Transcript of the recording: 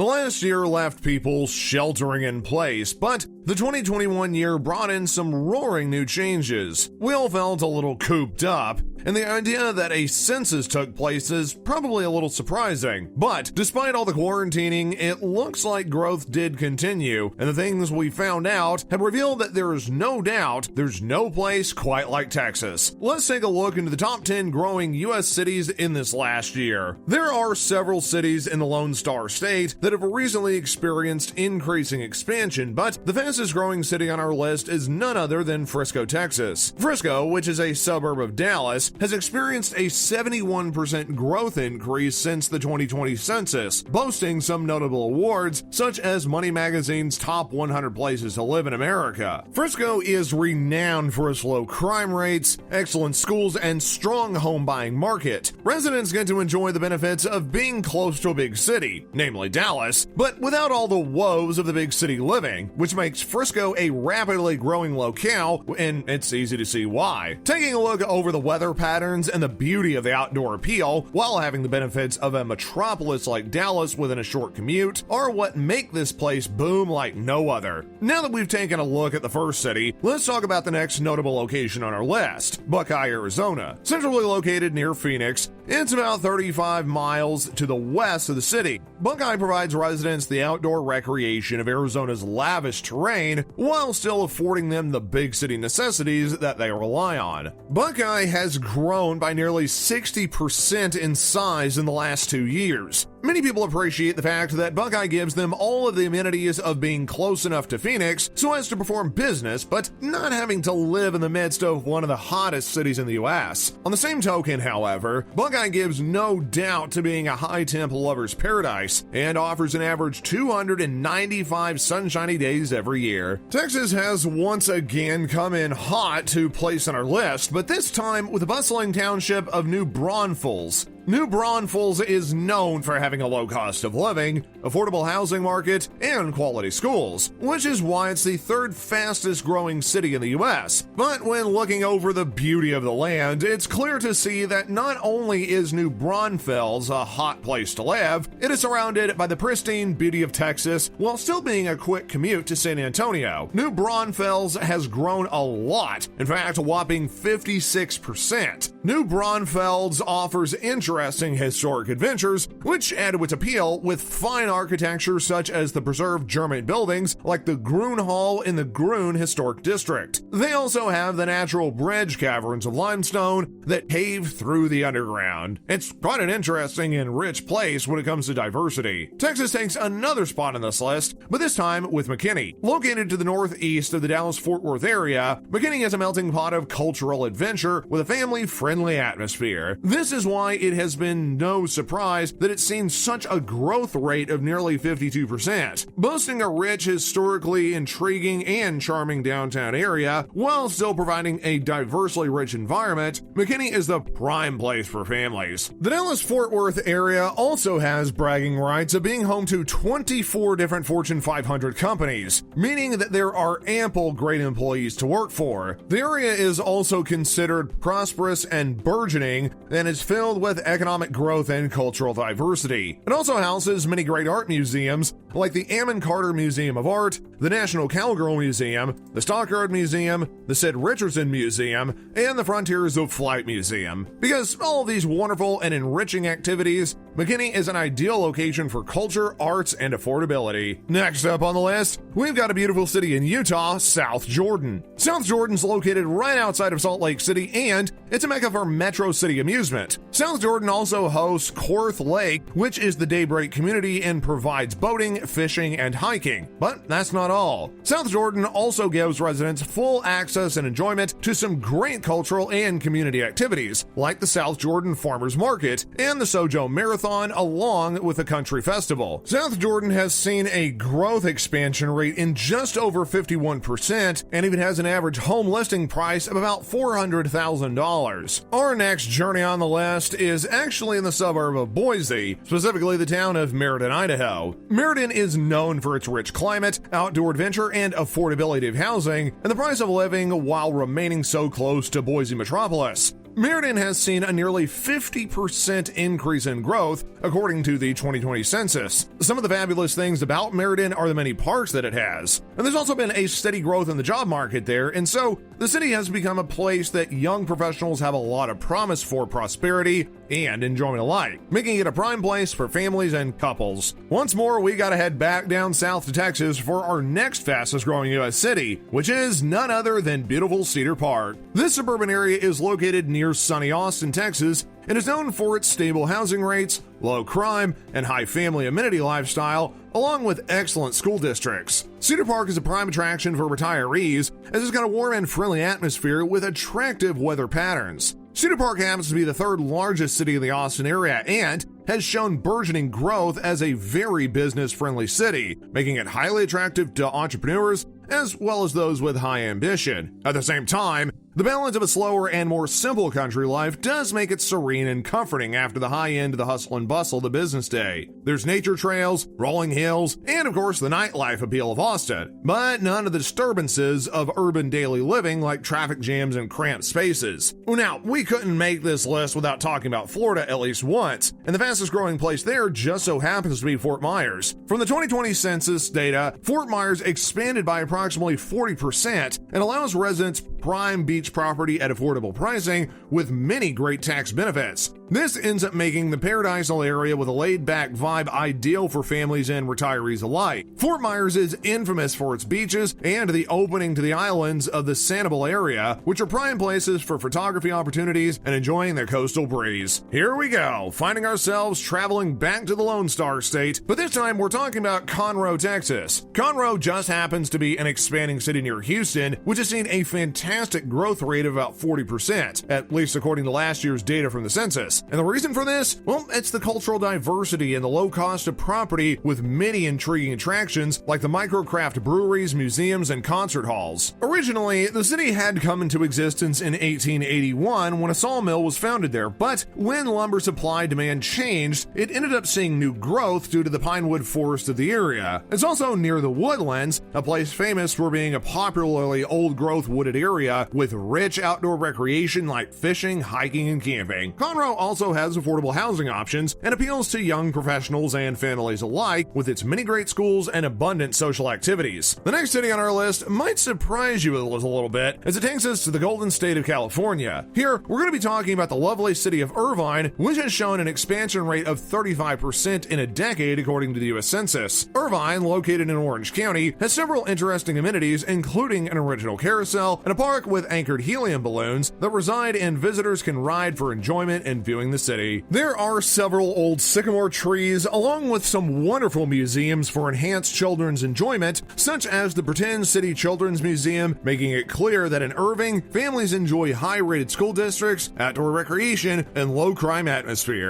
The last year left people sheltering in place, but the 2021 year brought in some roaring new changes. We all felt a little cooped up, and the idea that a census took place is probably a little surprising. But despite all the quarantining, it looks like growth did continue, and the things we found out have revealed that there is no doubt there's no place quite like Texas. Let's take a look into the top 10 growing U.S. cities in this last year. There are several cities in the Lone Star State that have recently experienced increasing expansion, but the fastest growing city on our list is none other than Frisco, Texas. Frisco, which is a suburb of Dallas, has experienced a 71% growth increase since the 2020 census, boasting some notable awards such as Money Magazine's top 100 places to live in America. Frisco is renowned for its low crime rates, excellent schools, and strong home buying market. Residents get to enjoy the benefits of being close to a big city, namely Dallas, but without all the woes of the big city living, which makes Frisco a rapidly growing locale, and it's easy to see why. Taking a look over the weather patterns and the beauty of the outdoor appeal, while having the benefits of a metropolis like Dallas within a short commute, are what make this place boom like no other. Now that we've taken a look at the first city, let's talk about the next notable location on our list, Buckeye, Arizona. Centrally located near Phoenix, it's about 35 miles to the west of the city. Buckeye provides residents the outdoor recreation of Arizona's lavish terrain while still affording them the big city necessities that they rely on. Buckeye has grown by nearly 60% in size in the last 2 years. Many people appreciate the fact that Buckeye gives them all of the amenities of being close enough to Phoenix so as to perform business, but not having to live in the midst of one of the hottest cities in the U.S. On the same token, however, Buckeye gives no doubt to being a high-temp lover's paradise and offers an average 295 sunshiny days every year. Texas has once again come in hot to place on our list, but this time with the bustling township of New Braunfels. New Braunfels is known for having a low cost of living, affordable housing market, and quality schools, which is why it's the third fastest growing city in the U.S. But when looking over the beauty of the land, it's clear to see that not only is New Braunfels a hot place to live, it is surrounded by the pristine beauty of Texas while still being a quick commute to San Antonio. New Braunfels has grown a lot, in fact a whopping 56%. New Braunfels offers interesting historic adventures, which add to its appeal with fine architecture such as the preserved German buildings like the Grun Hall in the Grun Historic District. They also have the natural bridge caverns of limestone that cave through the underground. It's quite an interesting and rich place when it comes to diversity. Texas takes another spot on this list, but this time with McKinney. Located to the northeast of the Dallas-Fort Worth area, McKinney is a melting pot of cultural adventure with a family-friendly atmosphere. This is why it has been no surprise that it's seen such a growth rate of nearly 52%. Boasting a rich, historically intriguing, and charming downtown area, while still providing a diversely rich environment, McKinney is the prime place for families. The Dallas-Fort Worth area also has bragging rights of being home to 24 different Fortune 500 companies, meaning that there are ample great employees to work for. The area is also considered prosperous and burgeoning, and is filled with economic growth and cultural diversity. It also houses many great art museums like the Ammon Carter Museum of Art, the National Cowgirl Museum, the Stockyard Museum, the Sid Richardson Museum, and the Frontiers of Flight Museum. Because all of these wonderful and enriching activities, McKinney is an ideal location for culture, arts, and affordability. Next up on the list, we've got a beautiful city in Utah, South Jordan. South Jordan's located right outside of Salt Lake City, and it's a mecca for Metro City amusement. South Jordan also hosts Korth Lake, which is the daybreak community and provides boating, fishing, and hiking. But that's not all. South Jordan also gives residents full access and enjoyment to some great cultural and community activities, like the South Jordan Farmers Market and the Sojo Marathon, along with the Country Festival. South Jordan has seen a growth expansion rate in just over 51%, and even has an average home listing price of about $400,000. Our next journey on the list is actually in the suburb of Boise, specifically the town of Meridian, Idaho. Meridian is known for its rich climate, outdoor adventure, and affordability of housing, and the price of living while remaining so close to Boise metropolis. Meridian has seen a nearly 50% increase in growth, according to the 2020 census. Some of the fabulous things about Meridian are the many parks that it has. And there's also been a steady growth in the job market there, and so the city has become a place that young professionals have a lot of promise for prosperity and enjoyment alike, making it a prime place for families and couples. Once more, we gotta head back down south to Texas for our next fastest growing U.S. city, which is none other than beautiful Cedar Park. This suburban area is located near sunny Austin, Texas, and is known for its stable housing rates, low crime, and high family amenity lifestyle, along with excellent school districts. Cedar Park is a prime attraction for retirees, as it's got a warm and friendly atmosphere with attractive weather patterns. Cedar Park happens to be the third largest city in the Austin area and has shown burgeoning growth as a very business-friendly city, making it highly attractive to entrepreneurs as well as those with high ambition. At the same time, the balance of a slower and more simple country life does make it serene and comforting after the high end of the hustle and bustle of the business day. There's nature trails, rolling hills, and of course the nightlife appeal of Austin, but none of the disturbances of urban daily living like traffic jams and cramped spaces. Now, we couldn't make this list without talking about Florida at least once, and the fastest growing place there just so happens to be Fort Myers. From the 2020 census data, Fort Myers expanded by approximately 40% and allows residents prime beach property at affordable pricing with many great tax benefits. This ends up making the paradisal area with a laid-back vibe ideal for families and retirees alike. Fort Myers is infamous for its beaches and the opening to the islands of the Sanibel area, which are prime places for photography opportunities and enjoying the coastal breeze. Here we go, finding ourselves traveling back to the Lone Star State, but this time we're talking about Conroe, Texas. Conroe just happens to be an expanding city near Houston, which has seen a fantastic growth rate of about 40%, at least according to last year's data from the census. And the reason for this? Well, it's the cultural diversity and the low cost of property with many intriguing attractions like the microcraft breweries, museums, and concert halls. Originally, the city had come into existence in 1881 when a sawmill was founded there, but when lumber supply demand changed, it ended up seeing new growth due to the pinewood forest of the area. It's also near the Woodlands, a place famous for being a popularly old-growth wooded area with rich outdoor recreation like fishing, hiking, and camping. Conroe also has affordable housing options and appeals to young professionals and families alike with its many great schools and abundant social activities. The next city on our list might surprise you a little bit as it takes us to the golden state of California. Here, we're going to be talking about the lovely city of Irvine, which has shown an expansion rate of 35% in a decade according to the U.S. Census. Irvine, located in Orange County, has several interesting amenities including an original carousel and a park with anchored helium balloons that reside and visitors can ride for enjoyment and viewing the city. There are several old sycamore trees along with some wonderful museums for enhanced children's enjoyment, such as the Pretend City Children's Museum, making it clear that in Irving, families enjoy high-rated school districts, outdoor recreation, and low-crime atmosphere.